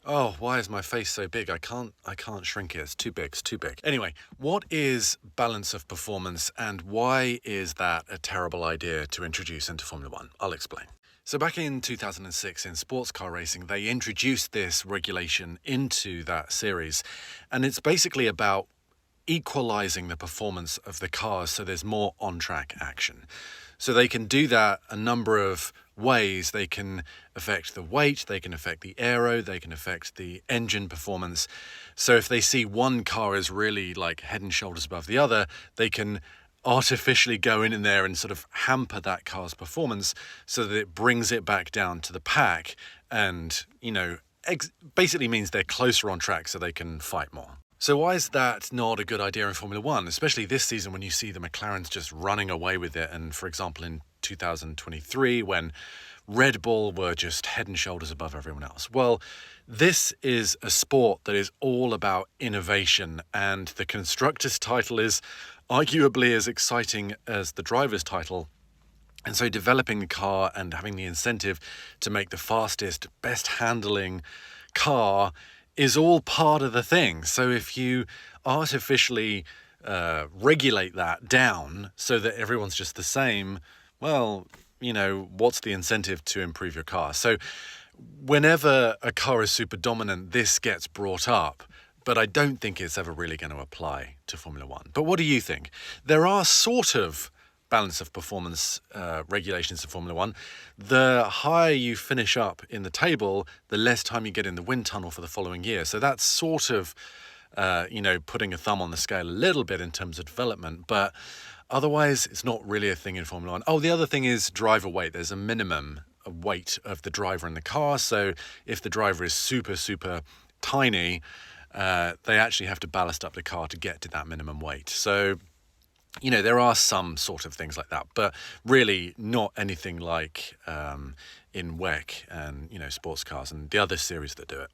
Oh, why is my face so big? I can't shrink it. It's too big. It's too big. Anyway, what is balance of performance and why is that a terrible idea to introduce into Formula One? I'll explain. So back in 2006 in sports car racing, they introduced this regulation into that series, and it's basically about equalizing the performance of the cars so there's more on-track action. So they can do that a number of ways. They can affect the weight, they can affect the aero, they can affect the engine performance. So if they see one car is really like head and shoulders above the other, they can artificially go in there and sort of hamper that car's performance so that it brings it back down to the pack and, basically means they're closer on track so they can fight more. So why is that not a good idea in Formula One, especially this season when you see the McLarens just running away with it? And for example, in 2023, when Red Bull were just head and shoulders above everyone else. Well, this is a sport that is all about innovation, and the constructor's title is arguably as exciting as the driver's title. And so developing the car and having the incentive to make the fastest, best handling car is all part of the thing. So if you artificially regulate that down so that everyone's just the same, well, what's the incentive to improve your car? So whenever a car is super dominant, this gets brought up, but I don't think it's ever really going to apply to Formula One. But what do you think? There are sort of balance of performance regulations in Formula One. The higher you finish up in the table, the less time you get in the wind tunnel for the following year. So that's sort of, putting a thumb on the scale a little bit in terms of development, but otherwise it's not really a thing in Formula One. Oh, the other thing is driver weight. There's a minimum weight of the driver in the car. So if the driver is super, super tiny, they actually have to ballast up the car to get to that minimum weight. So there are some sort of things like that, but really not anything like in WEC and, sports cars and the other series that do it.